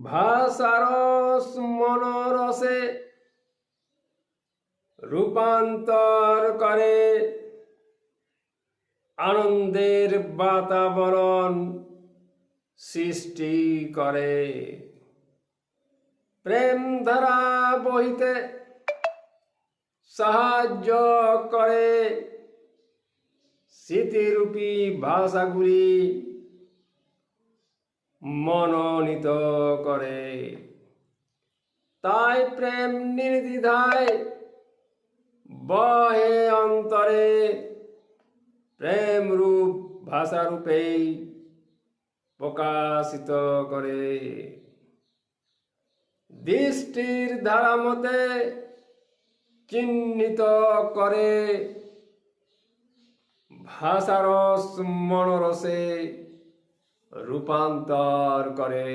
ভাষারস মনরসে রূপান্তর করে, আনন্দের বাতাবরণ সৃষ্টি করে। প্রেম ধারা বহিতে সাহায্য করে, স্মৃতিরূপী ভাষাগুলি মনোনীত করে। তাই প্রেম নির্দ্বিধায় বহে অন্তরে, প্রেম রূপ ভাষারূপেই প্রকাশিত করে। দৃষ্টির ধারা মতে চিহ্নিত করে, ভাষারস মনরসে রূপান্তর করে।